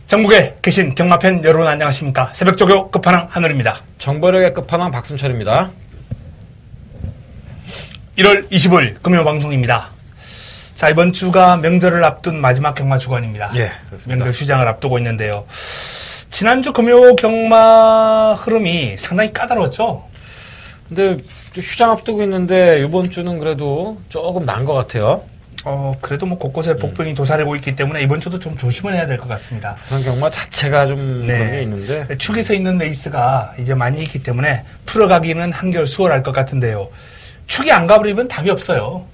전국에 계신 경마팬 여러분 안녕하십니까. 새벽조교 끝판왕 한울입니다. 정보력의 끝판왕 박순철입니다. 1월 25일 금요방송입니다. 자, 이번 주가 명절을 앞둔 마지막 경마 주간입니다. 예, 그렇습니다. 명절 휴장을 앞두고 있는데요. 지난주 금요 경마 흐름이 상당히 까다로웠죠? 근데 휴장 앞두고 있는데 이번 주는 그래도 조금 난 것 같아요. 그래도 뭐 곳곳에 복병이 도사리고 있기 때문에 이번 주도 좀 조심을 해야 될 것 같습니다. 부산 경마 자체가 좀 그런 게 있는데. 축에서 있는 레이스가 이제 많이 있기 때문에 풀어가기는 한결 수월할 것 같은데요. 축이 안 가버리면 답이 없어요.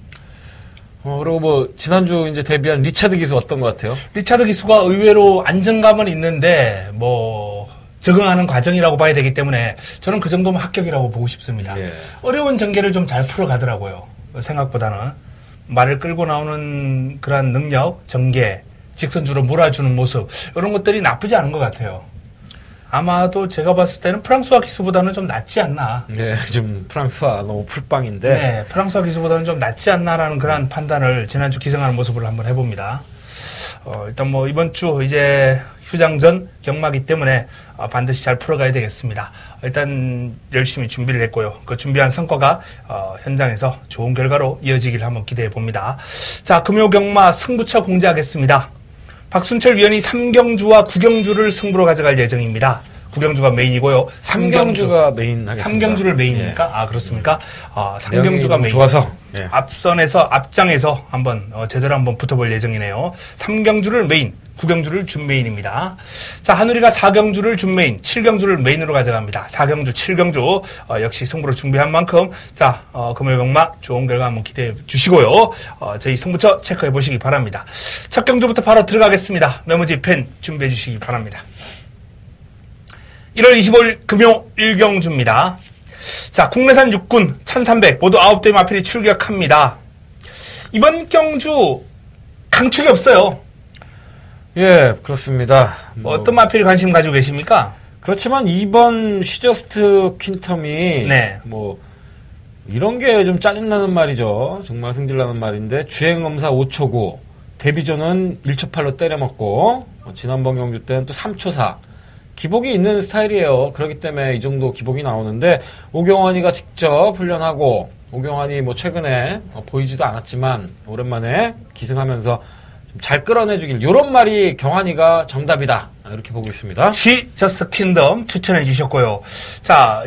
그리고 뭐, 지난주 이제 데뷔한 리차드 기수 어떤 것 같아요? 리차드 기수가 의외로 안정감은 있는데, 적응하는 과정이라고 봐야 되기 때문에 저는 그 정도면 합격이라고 보고 싶습니다. 예. 어려운 전개를 좀 잘 풀어가더라고요. 생각보다는. 말을 끌고 나오는 그런 능력, 전개, 직선주로 몰아주는 모습, 이런 것들이 나쁘지 않은 것 같아요. 아마도 제가 봤을 때는 프랑스와 기수보다는 좀 낫지 않나. 네, 좀 프랑스와 너무 풀빵인데. 네, 프랑스와 기수보다는 좀 낫지 않나라는 그런 판단을 지난주 기승하는 모습으로 한번 해봅니다. 일단 이번 주 이제 휴장 전 경마기 때문에 반드시 잘 풀어가야 되겠습니다. 일단 열심히 준비를 했고요. 그 준비한 성과가 현장에서 좋은 결과로 이어지길 한번 기대해 봅니다. 자, 금요 경마 승부처 공지하겠습니다. 박순철 위원이 3경주와 9경주를 승부로 가져갈 예정입니다. 9경주가 메인이고요. 3경주가 메인 하겠습니다. 3경주를 메인입니까? 예. 그렇습니까? 3경주가 메인. 좋아서. 예. 앞장에서 한번, 제대로 한번 붙어볼 예정이네요. 3경주를 메인, 9경주를 준메인입니다. 자, 한우리가 4경주를 준메인, 7경주를 메인으로 가져갑니다. 4경주, 7경주, 역시 승부로 준비한 만큼, 자, 금요 경마 좋은 결과 한번 기대해 주시고요. 저희 승부처 체크해 보시기 바랍니다. 첫 경주부터 바로 들어가겠습니다. 메모지 펜 준비해 주시기 바랍니다. 1월 25일 금요 1경주입니다. 자, 국내산 육군 1300 모두 9대 마필이 출격합니다. 이번 경주 강축이 없어요. 예, 그렇습니다. 어떤 마필이 관심 가지고 계십니까? 그렇지만 이번 시저스트 퀸텀이 이런 게 좀 짜증나는 말이죠. 정말 승질나는 말인데 주행검사 5초9 데뷔전은 1초 8로 때려먹고 지난번 경주 때는 또 3초 4 기복이 있는 스타일이에요. 그렇기 때문에 이 정도 기복이 나오는데 오경환이가 직접 훈련하고 오경환이 최근에 보이지도 않았지만 오랜만에 기승하면서 좀 잘 끌어내주길 요런 말이 경환이가 정답이다 이렇게 보고 있습니다. She Just Kingdom 추천해 주셨고요. 자,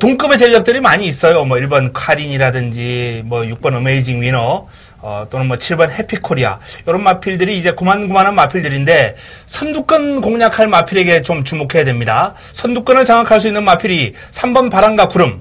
동급의 전력들이 많이 있어요. 1번 카린이라든지 6번 어메이징 위너 또는 7번 해피코리아 이런 마필들이 이제 고만고만한 마필들인데 선두권 공략할 마필에게 좀 주목해야 됩니다. 선두권을 장악할 수 있는 마필이 3번 바람과 구름,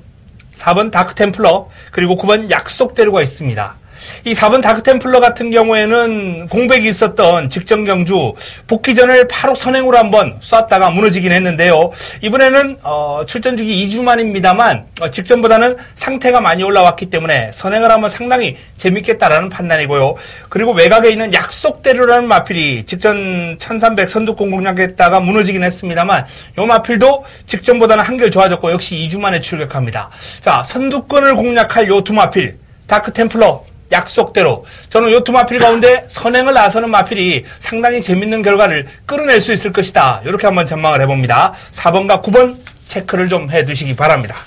4번 다크템플러 그리고 9번 약속대로가 있습니다. 이 4번 다크템플러 같은 경우에는 공백이 있었던 직전 경주 복귀전을 바로 선행으로 한번 쐈다가 무너지긴 했는데요. 이번에는 출전 주기 2주 만입니다만 직전보다는 상태가 많이 올라왔기 때문에 선행을 하면 상당히 재밌겠다라는 판단이고요. 그리고 외곽에 있는 약속대로라는 마필이 직전 1300 선두권 공략했다가 무너지긴 했습니다만 이 마필도 직전보다는 한결 좋아졌고 역시 2주 만에 출격합니다. 자, 선두권을 공략할 요 두 마필 다크템플러 약속대로 저는 요 두 마필 가운데 선행을 나서는 마필이 상당히 재밌는 결과를 끌어낼 수 있을 것이다. 이렇게 한번 전망을 해봅니다. 4번과 9번 체크를 좀 해두시기 바랍니다.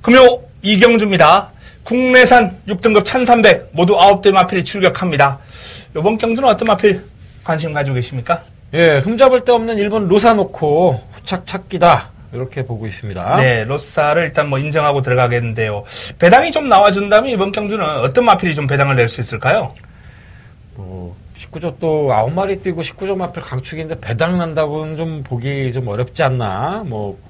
금요 2경주입니다. 국내산 6등급 1300 모두 9대 마필이 출격합니다. 이번 경주는 어떤 마필 관심 가지고 계십니까? 예, 흠잡을 데 없는 일본 로사노코 후착 찾기다. 이렇게 보고 있습니다. 네, 로사를 일단 인정하고 들어가겠는데요. 배당이 좀 나와준다면 이번 경주는 어떤 마필이 좀 배당을 낼 수 있을까요? 19조 또 9마리 뛰고 19조 마필 강축인데 배당 난다고는 좀 보기 좀 어렵지 않나.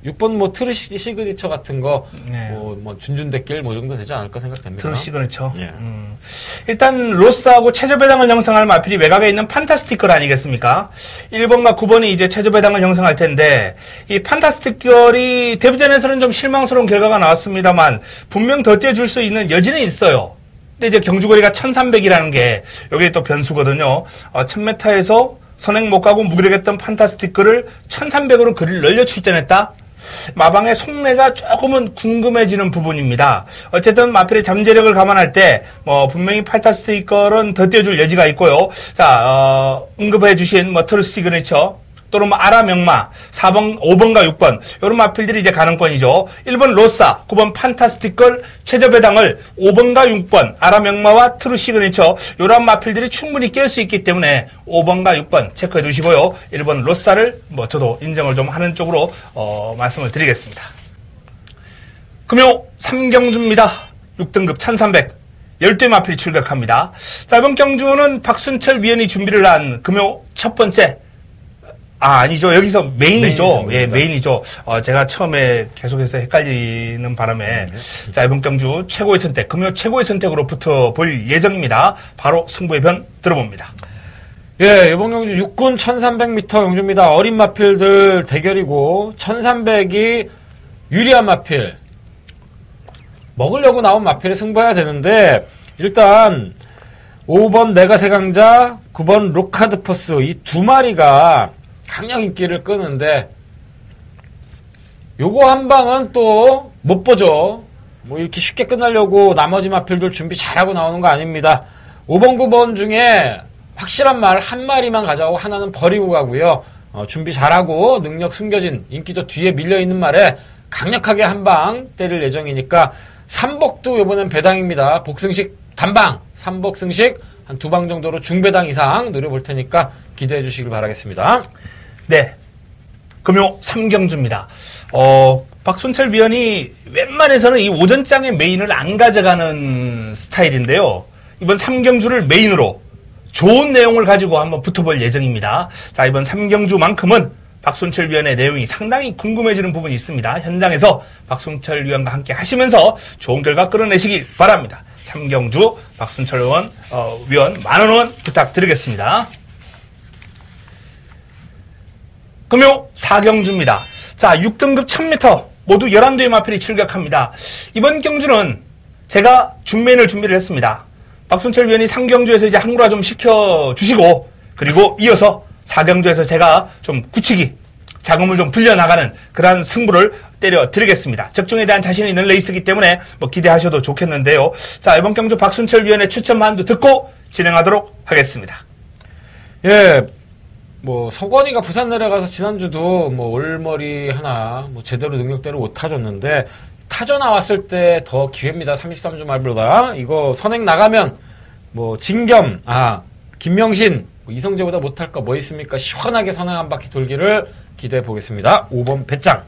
6번 트루 시그니처 같은 거, 네. 준준대길 정도 되지 않을까 생각됩니다. 트루 시그니처. 예. 일단 로스하고 최저 배당을 형성할 마필이 외곽에 있는 판타스티컬 아니겠습니까? 1번과 9번이 이제 최저 배당을 형성할 텐데 이 판타스티컬이 데뷔전에서는 좀 실망스러운 결과가 나왔습니다만 분명 더 뛰어줄 수 있는 여지는 있어요. 근데 이제 경주거리가 1300이라는 게 여기 또 변수거든요. 1000m에서 선행 못 가고 무기력했던 판타스티크를 1300으로 거리를 늘려 출전했다? 마방의 속내가 조금은 궁금해지는 부분입니다. 어쨌든 마필의 잠재력을 감안할 때 분명히 판타스티커는 더 띄워줄 여지가 있고요. 자, 언급해주신 트루 시그니처 또는 아라 명마 4번, 5번과 6번 이런 마필들이 이제 가능권이죠. 1번 로사, 9번 판타스티컬, 최저 배당을 5번과 6번 아라 명마와 트루 시그니처 이런 마필들이 충분히 깰 수 있기 때문에 5번과 6번 체크해 두시고요. 1번 로사를 저도 인정을 좀 하는 쪽으로 말씀을 드리겠습니다. 금요 3경주입니다. 6등급 1300 12의 마필이 출격합니다. 자, 이번 경주는 박순철 위원이 준비를 한 금요 첫 번째 아니죠. 여기서 메인이죠. 예, 메인이죠. 제가 처음에 계속해서 헷갈리는 바람에. 자, 이번 경주 최고의 선택, 금요 최고의 선택으로부터 볼 예정입니다. 바로 승부의 변 들어봅니다. 예, 이번 경주 6군 1300m 경주입니다. 어린 마필들 대결이고, 1300이 유리한 마필. 먹으려고 나온 마필에 승부해야 되는데, 일단, 5번 내가세강자, 9번 로카드퍼스, 이 두 마리가 강력 인기를 끄는데 요거 한 방은 또 못 보죠. 이렇게 쉽게 끝나려고 나머지 마필들 준비 잘하고 나오는 거 아닙니다. 5번 9번 중에 확실한 말 한 마리만 가져가고 하나는 버리고 가고요. 준비 잘하고 능력 숨겨진 인기도 뒤에 밀려있는 말에 강력하게 한 방 때릴 예정이니까 삼복도 이번엔 배당입니다. 복승식 단방 3복 승식 한 2방 정도로 중배당 이상 노려볼 테니까 기대해 주시길 바라겠습니다. 네. 금요 3경주입니다. 박순철 위원이 웬만해서는 이 오전장의 메인을 안 가져가는 스타일인데요. 이번 3경주를 메인으로 좋은 내용을 가지고 한번 붙어볼 예정입니다. 자, 이번 3경주만큼은 박순철 위원의 내용이 상당히 궁금해지는 부분이 있습니다. 현장에서 박순철 위원과 함께 하시면서 좋은 결과 끌어내시길 바랍니다. 3경주 박순철 위원 만원 원 부탁드리겠습니다. 금요 4경주입니다. 자, 6등급 1000m 모두 11대의 마필이 출격합니다. 이번 경주는 제가 준비를 했습니다. 박순철 위원이 3경주에서 이제 항구라 좀 시켜주시고 그리고 이어서 4경주에서 제가 좀 굳히기 자금을 좀 불려나가는 그런 승부를 때려드리겠습니다. 적중에 대한 자신이 있는 레이스이기 때문에 기대하셔도 좋겠는데요. 자, 이번 경주 박순철 위원의 추천 만두 듣고 진행하도록 하겠습니다. 예, 서건이가 부산 내려가서 지난주도 올머리 하나 제대로 능력대로 못 타줬는데 타져 나왔을 때 더 기회입니다. 33주 말보다 이거 선행 나가면 진겸 김명신 이성재보다 못할 거 뭐 있습니까? 시원하게 선행 한 바퀴 돌기를 기대해 보겠습니다. 5번 배짱.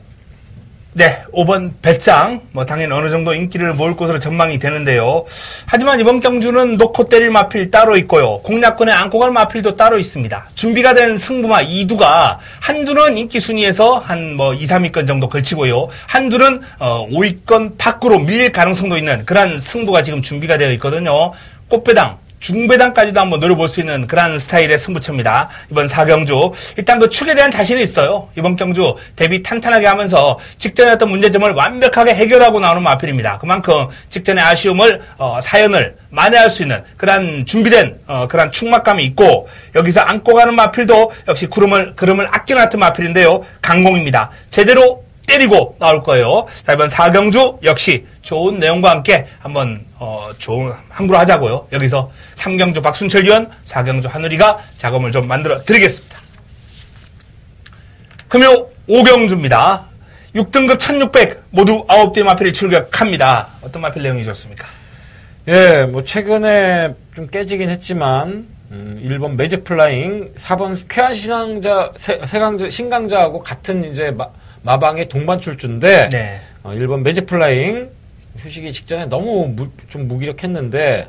네, 5번 배짱. 당연히 어느 정도 인기를 모을 것으로 전망이 되는데요. 하지만 이번 경주는 놓고 때릴 마필 따로 있고요. 공략권에 안고 갈 마필도 따로 있습니다. 준비가 된 승부마 2두가 한두는 인기 순위에서 한 2, 3위권 정도 걸치고요. 한두는 5위권 밖으로 밀릴 가능성도 있는 그런 승부가 지금 준비가 되어 있거든요. 꽃배당. 중배당까지도 한번 노려볼 수 있는 그런 스타일의 승부처입니다. 이번 4경주. 일단 그 축에 대한 자신이 있어요. 이번 경주 대비 탄탄하게 하면서 직전에 어떤 문제점을 완벽하게 해결하고 나오는 마필입니다. 그만큼 직전의 아쉬움을, 사연을 만회할 수 있는 그런 준비된, 그런 축막감이 있고, 여기서 안고 가는 마필도 역시 그름을 아껴놨던 마필인데요. 강공입니다. 제대로 때리고 나올 거예요. 자, 이번 4경주 역시 좋은 내용과 함께 한번 좋은 항구로 하자고요. 여기서 3경주 박순철 위원, 4경주 한우리가 작업을 좀 만들어 드리겠습니다. 금요 5경주입니다. 6등급 1600 모두 9대의 마필이 출격합니다. 어떤 마필 내용이 좋습니까? 예, 최근에 좀 깨지긴 했지만 1번 매직 플라잉, 4번 쾌한 신강자하고 같은 이제 마방의 동반 출주인데, 네. 1번 매직 플라잉, 휴식이 직전에 너무 좀 무기력했는데,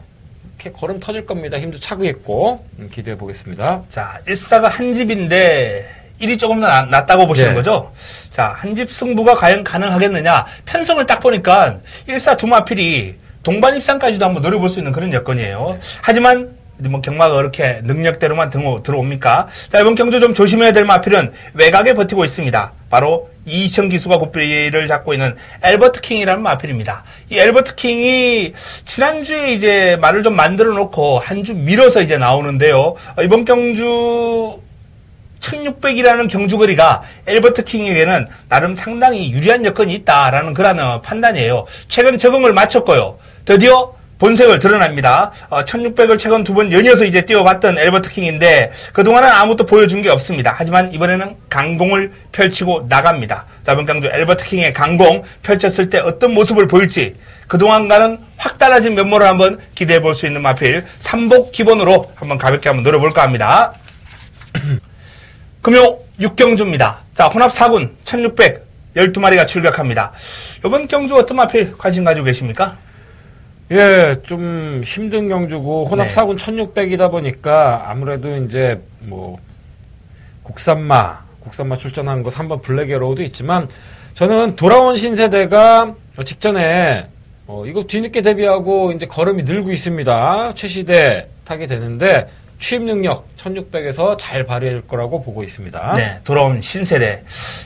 이렇게 걸음 터질 겁니다. 힘도 차고있고, 기대해 보겠습니다. 자, 1사가 한 집인데, 1이 조금 더 낫다고 보시는 거죠? 자, 한 집 승부가 과연 가능하겠느냐? 편성을 딱 보니까, 1사 두 마필이 동반 입상까지도 한번 노려볼 수 있는 그런 여건이에요. 하지만, 경마가 그렇게 능력대로만 들어옵니까? 자, 이번 경주 좀 조심해야 될 마필은 외곽에 버티고 있습니다. 바로 2천 기수가 고삐를 잡고 있는 엘버트 킹이라는 마필입니다. 이 엘버트 킹이 지난주에 이제 말을 좀 만들어 놓고 한 주 밀어서 이제 나오는데요. 이번 경주 1600이라는 경주거리가 엘버트 킹에게는 나름 상당히 유리한 여건이 있다라는 그런 판단이에요. 최근 적응을 마쳤고요. 드디어 본색을 드러납니다. 1600을 최근 2번 연이어서 이제 뛰어봤던 엘버트 킹인데 그동안은 아무것도 보여준 게 없습니다. 하지만 이번에는 강공을 펼치고 나갑니다. 자, 이번 경주 엘버트 킹의 강공 펼쳤을 때 어떤 모습을 보일지 그동안과는 확 달라진 면모를 한번 기대해 볼 수 있는 마필 3복 기본으로 한번 가볍게 한번 노려볼까 합니다. 금요 6경주입니다. 자, 혼합 4군 1600 12마리가 출격합니다. 이번 경주 어떤 마필 관심 가지고 계십니까? 예, 좀 힘든 경주고 혼합 4군 1600이다 보니까 아무래도 이제 뭐 국산마 출전한 거 3번 블랙 에로우도 있지만 저는 돌아온 신세대가 직전에 이거 뒤늦게 데뷔하고 이제 걸음이 늘고 있습니다. 최시대 타게 되는데 취입 능력 1600에서 잘 발휘할 거라고 보고 있습니다. 네, 돌아온 신세대.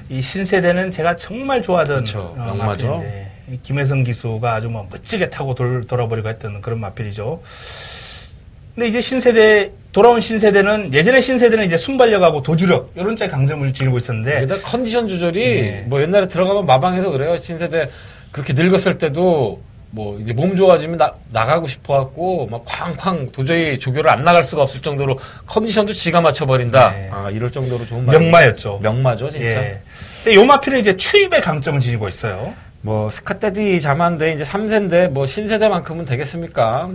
이 신세대는 제가 정말 좋아하던 명마죠. 김혜성 기수가 아주 뭐 멋지게 타고 돌아버리고 했던 그런 마필이죠. 근데 이제 신세대, 돌아온 신세대는 예전에 신세대는 이제 순발력하고 도주력 이런 데 강점을 지니고 있었는데 게다가 컨디션 조절이 뭐 옛날에 들어가면 마방해서 그래요. 신세대 그렇게 늙었을 때도 뭐 이제 몸 좋아지면 나가고 싶어갖고 막 쾅쾅 도저히 조교를 안 나갈 수가 없을 정도로 컨디션도 지가 맞춰버린다. 네. 이럴 정도로 좋은 명마였죠. 명마죠, 진짜. 예. 근데 요 마필은 이제 추입의 강점을 지니고 있어요. 뭐 스카테디 자만데 이제 3세인데 뭐 신세대만큼은 되겠습니까?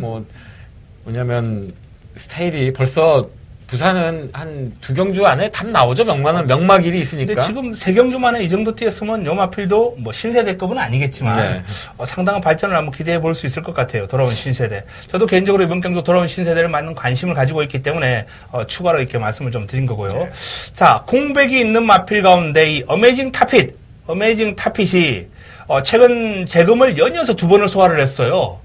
뭐냐면 스타일이 벌써 부산은 한 2경주 안에 답 나오죠. 명마길이 있으니까. 근데 지금 3경주 만에 이 정도 뛰었으면 요 마필도 뭐 신세대급은 아니겠지만 상당한 발전을 한번 기대해 볼 수 있을 것 같아요. 돌아온 신세대. 저도 개인적으로 이번 경주 돌아온 신세대를 많은 관심을 가지고 있기 때문에 추가로 이렇게 말씀을 좀 드린 거고요. 자, 공백이 있는 마필 가운데 이 어메이징 타핏이 최근 재금을 연이어서 2번을 소화를 했어요.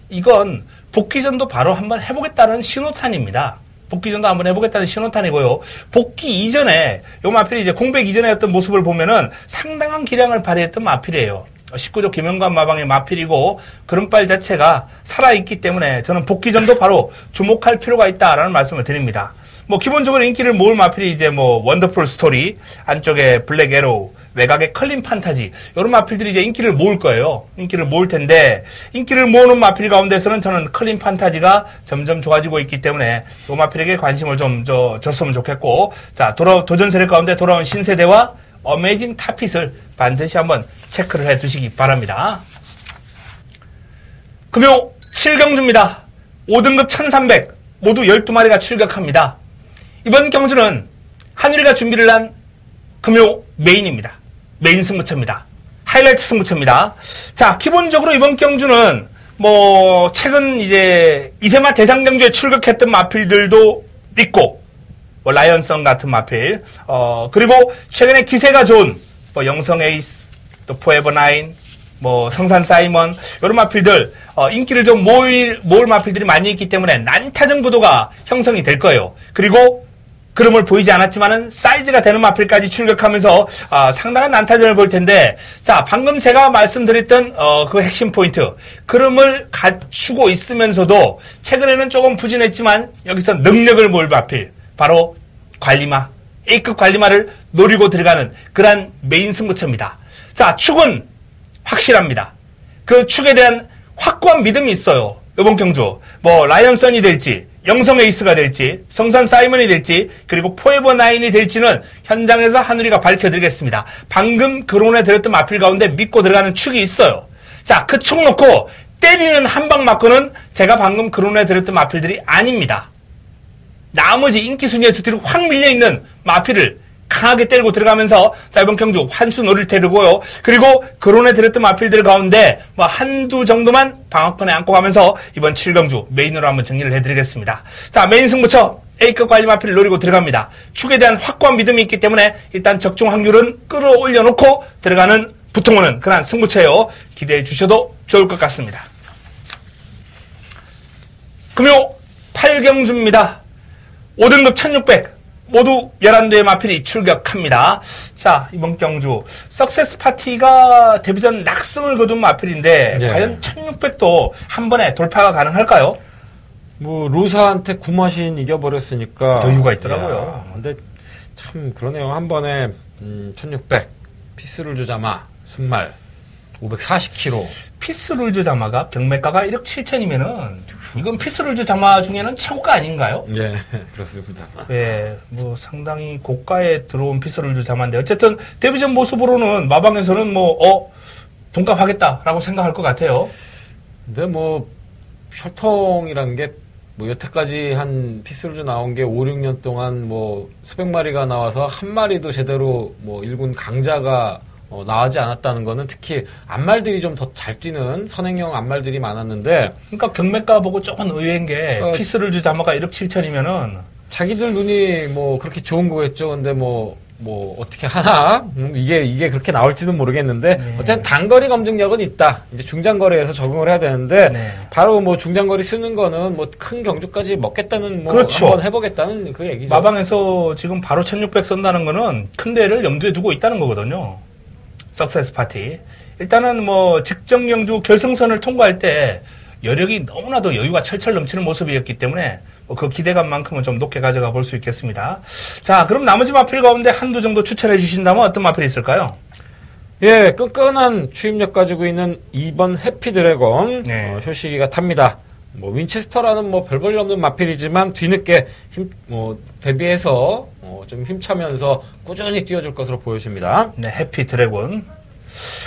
이건 복귀전도 바로 한번 해보겠다는 신호탄입니다. 복귀전도 한번 해보겠다는 신호탄이고요. 복귀 이전에 요 마필이 이제 공백 이전에 어떤 모습을 보면은 상당한 기량을 발휘했던 마필이에요. 19조 김영관 마방의 마필이고 그런빨 자체가 살아있기 때문에 저는 복귀전도 바로 주목할 필요가 있다라는 말씀을 드립니다. 뭐 기본적으로 인기를 모을 마필이 이제 뭐 원더풀 스토리, 안쪽에 블랙 에로우, 외곽의 컬린 판타지 이런 마필들이 이제 인기를 모을 거예요. 인기를 모을 텐데 인기를 모으는 마필 가운데서는 저는 컬린 판타지가 점점 좋아지고 있기 때문에 이 마필에게 관심을 좀 줬으면 좋겠고 자 도전 세력 가운데 돌아온 신세대와 어메이징 타핏을 반드시 한번 체크를 해 두시기 바랍니다. 금요 7경주입니다. 5등급 1300 모두 12마리가 출격합니다. 이번 경주는 한유리가 준비를 한 금요 메인입니다. 메인 승부처입니다. 하이라이트 승부처입니다. 자, 기본적으로 이번 경주는 뭐 최근 이제 이세마 대상 경주에 출격했던 마필들도 있고 뭐 라이언성 같은 마필 그리고 최근에 기세가 좋은 뭐 영성 에이스 또 포에버 나인 뭐 성산 사이먼 이런 마필들 인기를 좀 모을 마필들이 많이 있기 때문에 난타전 구도가 형성이 될 거예요. 그리고 그름을 보이지 않았지만은 사이즈가 되는 마필까지 출격하면서 상당한 난타전을 볼 텐데 자 방금 제가 말씀드렸던 그 핵심 포인트 그름을 갖추고 있으면서도 최근에는 조금 부진했지만 여기서 능력을 모을 마필 바로 관리마 A급 관리마를 노리고 들어가는 그러한 메인 승부처입니다. 자 축은 확실합니다. 그 축에 대한 확고한 믿음이 있어요. 이번 경주 뭐 라이언선이 될지 영성 에이스가 될지 성산 사이먼이 될지 그리고 포에버 나인이 될지는 현장에서 한우리가 밝혀드리겠습니다. 방금 거론해 드렸던 마필 가운데 믿고 들어가는 축이 있어요. 자, 그 축 놓고 때리는 한 방 맞고는 제가 방금 거론해 드렸던 마필들이 아닙니다. 나머지 인기 순위에서 뒤로 확 밀려있는 마필을 강하게 때리고 들어가면서 자 이번 경주 환수 노릴 테고요. 그리고 거론해 드렸던 마필들 가운데 뭐 한두 정도만 방어권에 안고 가면서 이번 7경주 메인으로 한번 정리를 해드리겠습니다. 자 메인 승부처 A급 관리 마필을 노리고 들어갑니다. 축에 대한 확고한 믿음이 있기 때문에 일단 적중 확률은 끌어올려 놓고 들어가는 부통오는 그런 승부처예요. 기대해 주셔도 좋을 것 같습니다. 금요 8경주입니다. 5등급 1600 모두 11대의 마필이 출격합니다. 자, 이번 경주 석세스 파티가 데뷔전 낙승을 거둔 마필인데 네. 과연 1600도 한 번에 돌파가 가능할까요? 뭐 로사한테 구마신 이겨버렸으니까 여유가 있더라고요. 근데 참 그러네요. 한 번에 1600 피스룰즈 자마 순말 540kg. 피스룰즈 자마가 경매가가 1억 7천이면은 이건 피스룰즈 자마 중에는 최고가 아닌가요? 예, 그렇습니다. 예, 뭐 상당히 고가에 들어온 피스룰즈 자마인데 어쨌든 데뷔전 모습으로는 마방에서는 돈값하겠다라고 생각할 것 같아요. 근데 뭐 혈통이란 게 뭐 여태까지 한 피스룰즈 나온 게 5, 6년 동안 뭐 수백 마리가 나와서 한 마리도 제대로 뭐 1군 강자가 나오지 않았다는 거는 특히 암말들이 좀 더 잘 뛰는 선행형 암말들이 많았는데 그러니까 경매가 보고 조금 의외인 게 피스룰즈 자마가 1억 7천이면은 자기들 눈이 뭐 그렇게 좋은 거겠죠. 근데 뭐 어떻게 하나 이게 그렇게 나올지는 모르겠는데 네. 어쨌든 단거리 검증력은 있다. 이제 중장거리에서 적응을 해야 되는데 네. 바로 뭐 중장거리 쓰는 거는 뭐 큰 경주까지 먹겠다는 뭐 그렇죠. 한번 해보겠다는 그 얘기죠. 마방에서 지금 바로 1600 쓴다는 거는 큰 데를 염두에 두고 있다는 거거든요. 석세스 파티. 일단은 뭐 직전 경주 결승선을 통과할 때 여력이 너무나도 여유가 철철 넘치는 모습이었기 때문에 그 기대감만큼은 좀 높게 가져가 볼 수 있겠습니다. 자, 그럼 나머지 마필 가운데 한두 정도 추천해 주신다면 어떤 마필이 있을까요? 예, 끈끈한 추임력 가지고 있는 2번 해피 드래곤 네. 효시기가 탑니다. 뭐 윈체스터라는 뭐 별 볼 일 없는 마필이지만 뒤늦게 데뷔해서 좀 힘차면서 꾸준히 뛰어줄 것으로 보여집니다. 네, 해피 드래곤.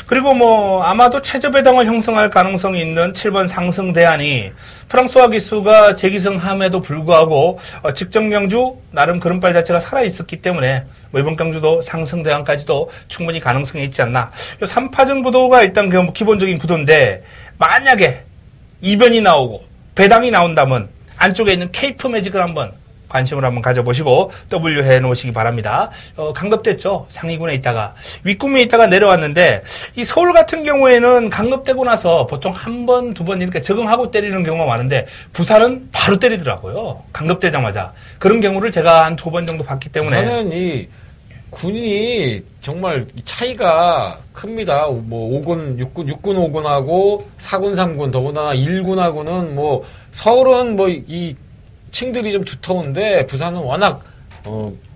그리고 뭐 아마도 최저배당을 형성할 가능성이 있는 7번 상승대안이 프랑스와 기수가 재기승함에도 불구하고 직전 경주 나름 그른발 자체가 살아있었기 때문에 뭐 이번 경주도 상승대안까지도 충분히 가능성이 있지 않나. 이 3파전 구도가 일단 기본적인 구도인데 만약에 이변이 나오고 배당이 나온다면 안쪽에 있는 케이프 매직을 한번 관심을 한번 가져보시고 W 해놓으시기 바랍니다. 강급됐죠. 상위군에 있다가 윗군에 있다가 내려왔는데 이 서울 같은 경우에는 강급되고 나서 보통 한 번, 두 번 이렇게 적응하고 때리는 경우가 많은데 부산은 바로 때리더라고요. 강급되자마자. 그런 경우를 제가 한 두 번 정도 봤기 때문에 부산은 이 군이 정말 차이가 큽니다. 뭐 5군, 6군 5군하고 4군, 3군 더군다나 1군하고는 뭐 서울은 뭐 이 층들이 좀 두터운데 부산은 워낙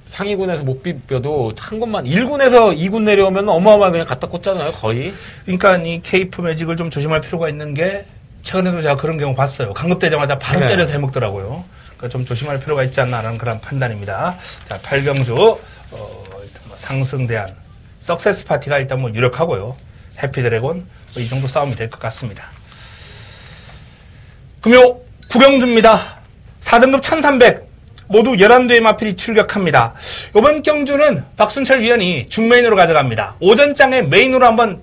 상위군에서 못 비벼도 한 곳만 1군에서 2군 내려오면 어마어마하게 그냥 갖다 꽂잖아요. 거의. 그러니까 이 케이프 매직을 좀 조심할 필요가 있는 게 최근에도 제가 그런 경우 봤어요. 강급되자마자 바로 네. 때려서 해먹더라고요. 그러니까 좀 조심할 필요가 있지 않나라는 그런 판단입니다. 자, 8경주 일단 뭐 상승대안 석세스 파티가 일단 뭐 유력하고요. 해피 드래곤 이 정도 싸움이 될 것 같습니다. 금요 9경주입니다. 4등급 1300 모두 11대의 마필이 출격합니다. 이번 경주는 박순철 위원이 중메인으로 가져갑니다. 오전장에 메인으로 한번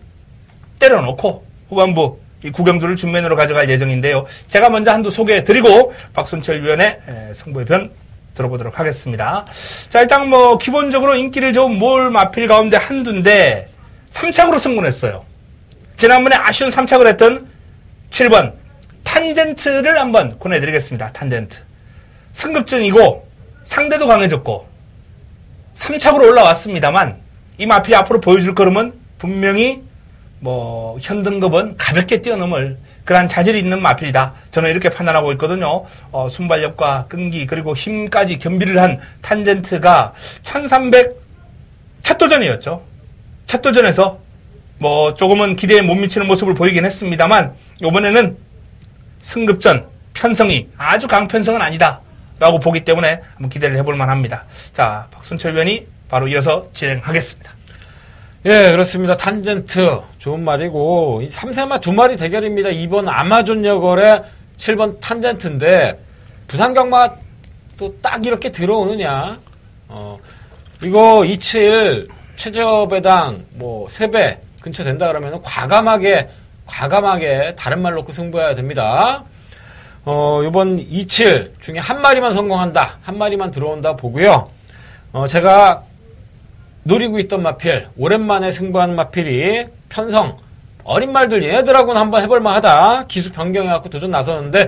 때려놓고 후반부 이 9경주를 중메인으로 가져갈 예정인데요. 제가 먼저 한두 소개해드리고 박순철 위원의 승부의 변 들어보도록 하겠습니다. 자, 일단 뭐 기본적으로 인기를 좋은 몰 마필 가운데 한두인데 3착으로 승부했어요. 지난번에 아쉬운 3착을 했던 7번 탄젠트를 한번 권해드리겠습니다. 탄젠트. 승급전이고 상대도 강해졌고 3착으로 올라왔습니다만 이 마필이 앞으로 보여줄 걸음은 분명히 뭐 현등급은 가볍게 뛰어넘을 그러한 자질이 있는 마필이다. 저는 이렇게 판단하고 있거든요. 순발력과 끈기 그리고 힘까지 겸비를 한 탄젠트가 1300 첫 도전이었죠. 첫 도전에서 뭐 조금은 기대에 못 미치는 모습을 보이긴 했습니다만 이번에는 승급전 편성이 아주 강편성은 아니다 라고 보기 때문에 한번 기대를 해볼 만합니다. 자, 박순철 위원이 바로 이어서 진행하겠습니다. 예, 그렇습니다. 탄젠트 좋은 말이고 이 3세마 두 마리 대결입니다. 2번 아마존 여걸의 7번 탄젠트인데 부산 경마 또 딱 이렇게 들어오느냐. 이거 27 최저배당 뭐 3배 근처 된다 그러면 과감하게 다른 말 놓고 승부해야 됩니다. 이번 27 중에 한 마리만 성공한다. 한 마리만 들어온다 보고요. 제가 노리고 있던 마필, 오랜만에 승부하는 마필이 편성, 어린 말들 얘네들하고는 한번 해볼만 하다. 기수 변경해갖고 도전 나서는데,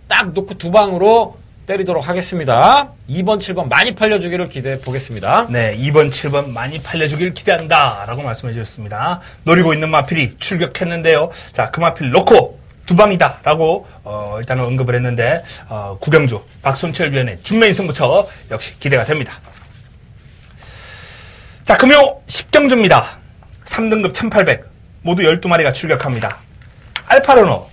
딱 놓고 두 방으로 때리도록 하겠습니다. 2번, 7번 많이 팔려주기를 기대해 보겠습니다. 네, 2번, 7번 많이 팔려주기를 기대한다 라고 말씀해 주셨습니다. 노리고 있는 마필이 출격했는데요. 자, 그 마필 놓고 두 방이다 라고 일단은 언급을 했는데 구경주 박순철 위원의 준메인 승부처 역시 기대가 됩니다. 자, 금요 10경주입니다. 3등급 1800 모두 12마리가 출격합니다. 알파르노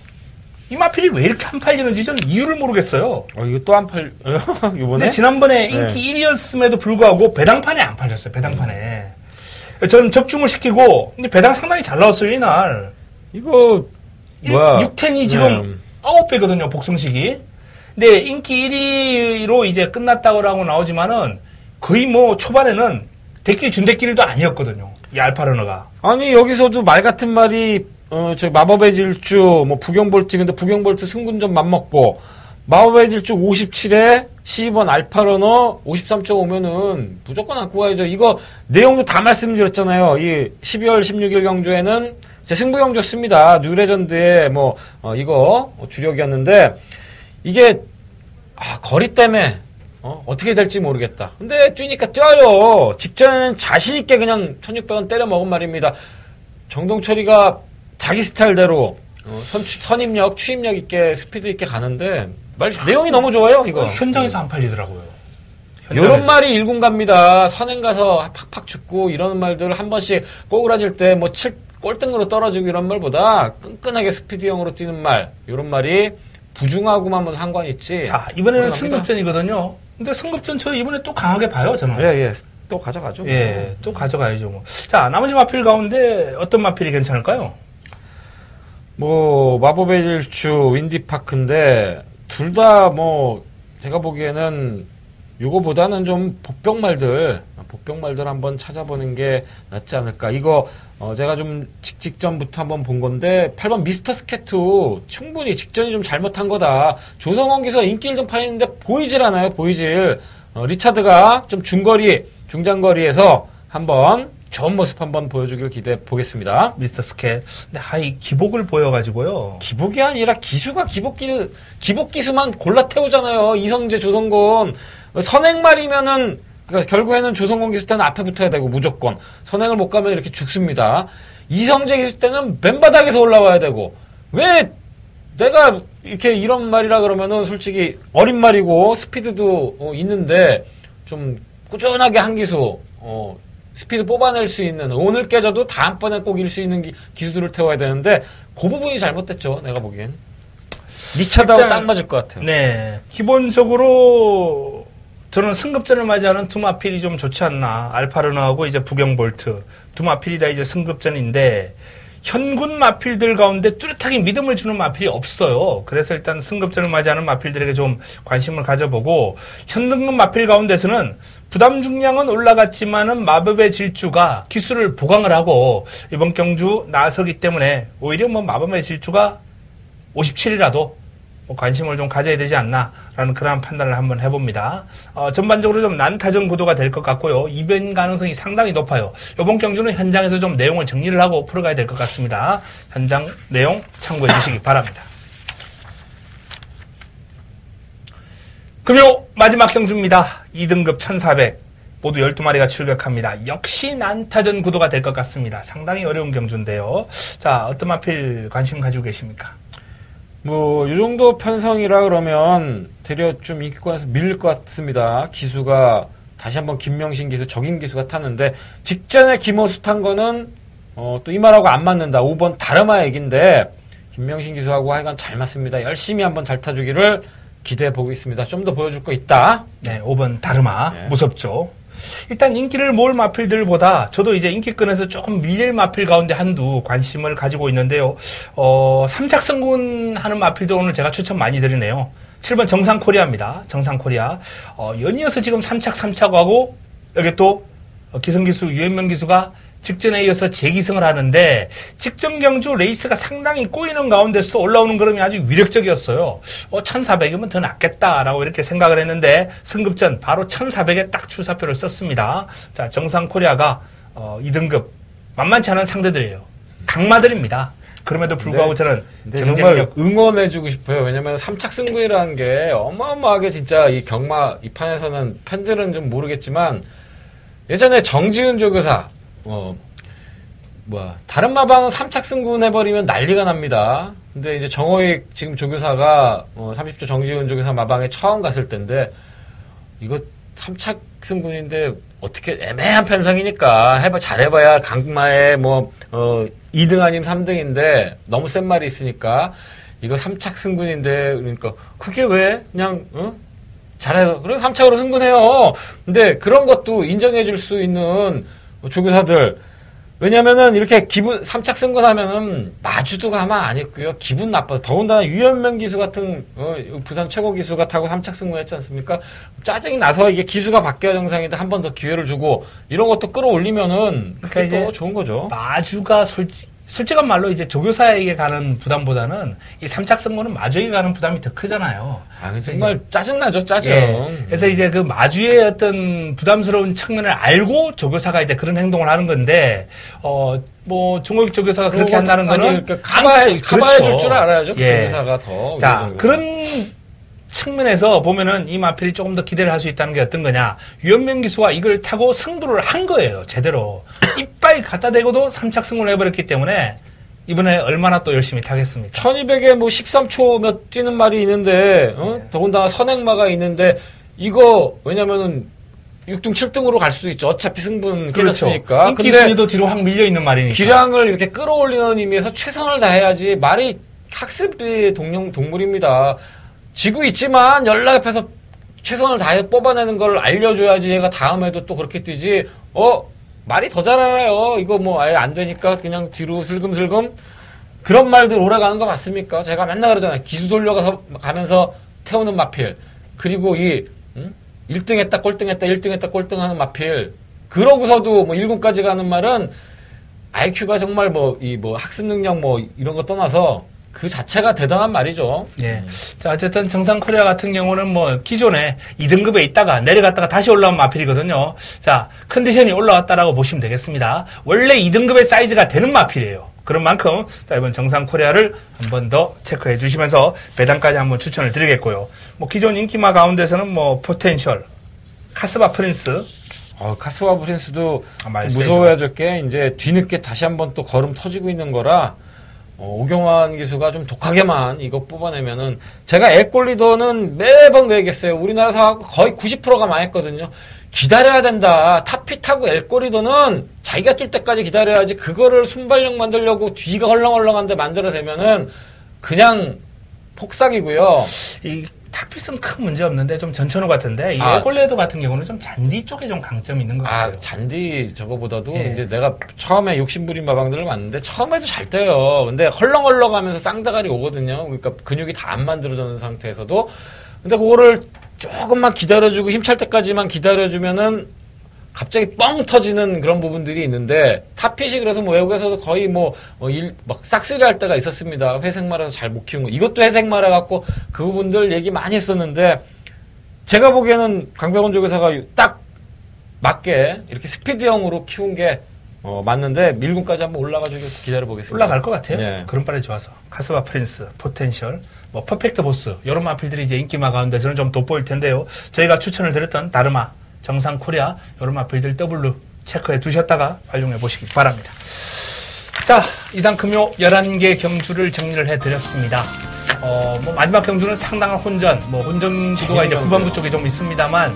이 마필이 왜 이렇게 안 팔리는지 저는 이유를 모르겠어요. 이거 또 안 팔, 이번에? 근데 지난번에 인기 1위였음에도 불구하고 배당판에 안 팔렸어요, 배당판에. 저는 적중을 시키고, 근데 배당 상당히 잘 나왔어요, 이날. 이거, 뭐야. 6텐이 지금 9배거든요, 복승식이. 근데 인기 1위로 이제 끝났다고 나오지만은, 거의 뭐 초반에는 대끼리 준대끼리도 아니었거든요, 이 알파르너가. 아니, 여기서도 말 같은 말이, 저 마법의 질주, 뭐 부경볼트, 근데 부경볼트 승군전 맘먹고, 마법의 질주 57에 12번 알파러너 53.5면은 무조건 안고 가야죠. 이거 내용도 다 말씀드렸잖아요. 이 12월 16일 경주에는 제 승부 경주였습니다. 뉴레전드의 이거 주력이었는데, 이게, 거리 때문에, 어떻게 될지 모르겠다. 근데 뛰니까 뛰어요. 직전에는 자신있게 그냥 1600원 때려 먹은 말입니다. 정동철이가 자기 스타일대로 선입력, 추임력 있게 스피드 있게 가는데 내용이 너무 좋아요. 이거 현장에서 안 팔리더라고요. 이런 말이 일군 갑니다. 선행 가서 팍팍 죽고 이러는 말들 한 번씩 꼬그라질 때 꼴등으로 떨어지고 이런 말보다 끈끈하게 스피드형으로 뛰는 말, 이런 말이 부중하고만 상관이 있지. 자, 이번에는 승급전이거든요. 근데 승급전 저 이번에 또 강하게 봐요, 저는. 예. 또 가져가죠. 예, 또 가져가야죠. 뭐. 자, 나머지 마필 가운데 어떤 마필이 괜찮을까요? 마법의 질주, 윈디파크인데, 둘 다 제가 보기에는 요거보다는 좀 복병말들 한번 찾아보는 게 낫지 않을까. 이거, 제가 좀 직전부터 한번 본 건데, 8번 미스터 스케투, 충분히 직전이 좀 잘못한 거다. 조성원 기수가 인기를 좀 팔리는데 보이질 않아요, 보이질. 리차드가 좀 중장거리에서 한번 좋은 모습 한번 보여주길 기대해 보겠습니다. 미스터 스캣. 근데 기복을 보여가지고요. 기복이 아니라 기수가 기복 기수만 골라 태우잖아요. 이성재, 조성곤. 선행말이면은, 그러니까 결국에는 조성곤 기수 때는 앞에 붙어야 되고, 무조건. 선행을 못 가면 이렇게 죽습니다. 이성재 기수 때는 맨바닥에서 올라와야 되고, 왜 내가 이렇게 이런 말이라 그러면은 솔직히 어린 말이고, 스피드도 있는데, 좀 꾸준하게 한 기수, 스피드 뽑아낼 수 있는, 오늘 깨져도 다음번에 꼭 일 수 있는 기수들을 태워야 되는데, 그 부분이 잘못됐죠, 내가 보기엔. 리차드하고 딱 맞을 것 같아요. 네. 기본적으로, 저는 승급전을 맞이하는 두 마필이 좀 좋지 않나. 알파르너하고 이제 부경볼트. 두 마필이 다 이제 승급전인데, 현군 마필들 가운데 뚜렷하게 믿음을 주는 마필이 없어요. 그래서 일단 승급전을 맞이하는 마필들에게 좀 관심을 가져보고, 현등급 마필 가운데서는 부담 중량은 올라갔지만은 마법의 질주가 기수를 보강을 하고 이번 경주 나서기 때문에 오히려 마법의 질주가 57이라도 관심을 좀 가져야 되지 않나라는 그런 판단을 한번 해봅니다. 전반적으로 좀 난타전 구도가 될 것 같고요. 이변 가능성이 상당히 높아요. 이번 경주는 현장에서 좀 내용을 정리를 하고 풀어가야 될 것 같습니다. 현장 내용 참고해 주시기 바랍니다. 금요 마지막 경주입니다. 2등급 1400 모두 12마리가 출격합니다. 역시 난타전 구도가 될 것 같습니다. 상당히 어려운 경주인데요. 자, 어떤 마필 관심 가지고 계십니까? 이 정도 편성이라 그러면 되려 좀 인기권에서 밀릴 것 같습니다. 기수가 다시 한번 김명신 기수, 적임 기수가 탔는데, 직전에 김호수 탄 거는 또 이 말하고 안 맞는다. 5번 다르마 얘기인데, 김명신 기수하고 하여간 잘 맞습니다. 열심히 한번 잘 타주기를 기대해 보겠습니다. 좀 더 보여줄 거 있다. 네, 5번 다르마. 네. 무섭죠. 일단 인기를 모을 마필들보다 저도 이제 인기권에서 조금 밀릴 마필 가운데 한두 관심을 가지고 있는데요. 3착 승군 하는 마필도 오늘 제가 추천 많이 드리네요. 7번 정상코리아입니다. 정상코리아. 연이어서 지금 3착 하고, 여기 또 기성기수, 유현명 기수가 직전에 이어서 재기승을 하는데, 직전 경주 레이스가 상당히 꼬이는 가운데서도 올라오는 걸음이 아주 위력적이었어요. 1400이면 더 낫겠다라고 이렇게 생각을 했는데, 승급전 바로 1400에 딱 출사표를 썼습니다. 자, 정상코리아가 2등급 만만치 않은 상대들이에요. 강마들입니다. 그럼에도 불구하고 저는 정말 응원해주고 싶어요. 왜냐면 3착 승부라는 게 어마어마하게 진짜 이 경마 이 판에서는 팬들은 좀 모르겠지만 예전에 정지훈 조교사 다른 마방은 3착 승군 해버리면 난리가 납니다. 근데 이제 정호익 지금 조교사가 30조 정지훈 조교사 마방에 처음 갔을 때인데 이거 3착 승군인데 어떻게 애매한 편성이니까 잘해봐야 강마에 2등 아니면 3등인데 너무 센 말이 있으니까 이거 3착 승군인데 그러니까 그게 왜 그냥 잘해서 그래 3착으로 승군해요. 근데 그런 것도 인정해줄 수 있는 조교사들 왜냐면은 이렇게 3착 승군하면은 마주도 가만 안 있고요. 기분 나빠서 더군다나 유현명 기수 같은 부산 최고 기수가 타고 3착 승군했지 않습니까? 짜증이 나서 이게 기수가 바뀌어 정상인데 한 번 더 기회를 주고 이런 것도 끌어올리면은 그게 그러니까 더 좋은 거죠. 마주가 솔직한 말로 이제 조교사에게 가는 부담보다는 이 3착 승부는 마주에게 가는 부담이 더 크잖아요. 정말 짜증나죠, 짜증. 예. 그래서 이제 그 마주의 어떤 부담스러운 측면을 알고 조교사가 이제 그런 행동을 하는 건데, 정호익 조교사가 그렇게 한다는 거는. 그러니까 커버해 줄 줄 알아야죠, 예. 조교사가 더. 자, 그런 측면에서 보면은 이 마필이 조금 더 기대를 할 수 있다는 게 어떤 거냐. 유현명 기수가 이걸 타고 승부를 한 거예요, 제대로. 이빨 갖다 대고도 3착 승부를 해버렸기 때문에 이번에 얼마나 또 열심히 타겠습니까? 1200에 13초 몇 뛰는 말이 있는데, 더군다나 선행마가 있는데, 이거, 왜냐면은 6등, 7등으로 갈 수도 있죠. 어차피 승부는 깨졌으니까. 인기 순위도 뒤로 확 밀려있는 말이니까. 기량을 이렇게 끌어올리는 의미에서 최선을 다해야지 말이 학습의 동물입니다. 지고 있지만 연락협에서 최선을 다해 뽑아내는 걸 알려줘야지 얘가 다음에도 또 그렇게 뛰지. 말이 더 잘 알아요. 이거 아예 안 되니까 그냥 뒤로 슬금슬금. 그런 말들 오래 가는 거 맞습니까? 제가 맨날 그러잖아요. 기수 가면서 태우는 마필. 그리고 1등 했다, 꼴등 했다, 1등 했다, 꼴등 하는 마필. 그러고서도 1군까지 가는 말은 IQ가 정말 학습 능력 이런 거 떠나서 그 자체가 대단한 말이죠. 예. 자, 어쨌든 정상 코리아 같은 경우는 기존에 2등급에 있다가 내려갔다가 다시 올라온 마필이거든요. 자, 컨디션이 올라왔다라고 보시면 되겠습니다. 원래 2등급의 사이즈가 되는 마필이에요. 그런 만큼, 자, 이번 정상 코리아를 한 번 더 체크해 주시면서 배당까지 한번 추천을 드리겠고요. 기존 인기마 가운데서는 포텐셜, 카스바 프린스. 카스바 프린스도 무서워야 될 게 이제 뒤늦게 다시 한번 또 걸음 터지고 있는 거라 오경환 기수가 좀 독하게만 이거 뽑아내면은 제가 엘골리더는 매번 그 얘기했어요. 우리나라 사하고 거의 90%가 망했거든요. 기다려야 된다. 탑핏 타고 엘골리더는 자기가 뛸 때까지 기다려야지 그거를 순발력 만들려고 뒤가 헐렁헐렁한데 만들어내면은 그냥 폭삭이고요. 이 탑핏은 큰 문제 없는데 좀 전천후 같은데 이 엘골리더 같은 경우는 좀 잔디 쪽에 좀 강점이 있는 것 같아요. 잔디 저거보다도 이제 내가 처음에 욕심부린 마방들을 봤는데 처음에도 잘 떠요. 근데 헐렁헐렁하면서 쌍다갈이 오거든요. 그러니까 근육이 다 안 만들어지는 상태에서도. 근데 그거를 조금만 기다려주고 힘찰 때까지만 기다려주면은 갑자기 뻥 터지는 그런 부분들이 있는데 탑핏이 그래서 외국에서도 거의 싹쓸이 할 때가 있었습니다. 회색말에서 잘 못 키운 거. 이것도 회색말해 갖고 그 부분들 얘기 많이 했었는데 제가 보기에는 강병원 조교사가 딱 맞게 이렇게 스피드형으로 키운 게 맞는데 밀군까지 한번 올라가지고 기다려보겠습니다. 올라갈 것 같아요. 네. 그런 좋아서. 카스바 프린스, 포텐셜, 퍼펙트 보스 이런 마필들이 이제 인기마 가운데서는 좀 돋보일 텐데요. 저희가 추천을 드렸던 다르마, 정상 코리아 이런 마필들 더블로 체크해 두셨다가 활용해 보시기 바랍니다. 자, 이상 금요 11개 경주를 정리를 해드렸습니다. 마지막 경주는 상당한 혼전 지도가 이제 후반부 쪽에 좀 있습니다만,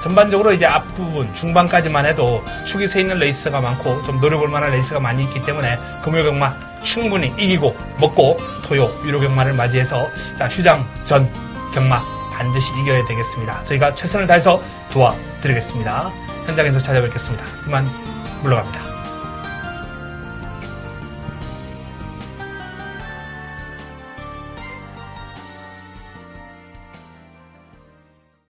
전반적으로 이제 앞부분, 중반까지만 해도 축이 서 있는 레이스가 많고, 좀 노려볼 만한 레이스가 많이 있기 때문에, 금요 경마 충분히 이기고, 먹고, 토요, 유료 경마를 맞이해서, 자, 휴장 전 경마 반드시 이겨야 되겠습니다. 저희가 최선을 다해서 도와드리겠습니다. 현장에서 찾아뵙겠습니다. 이만 물러갑니다.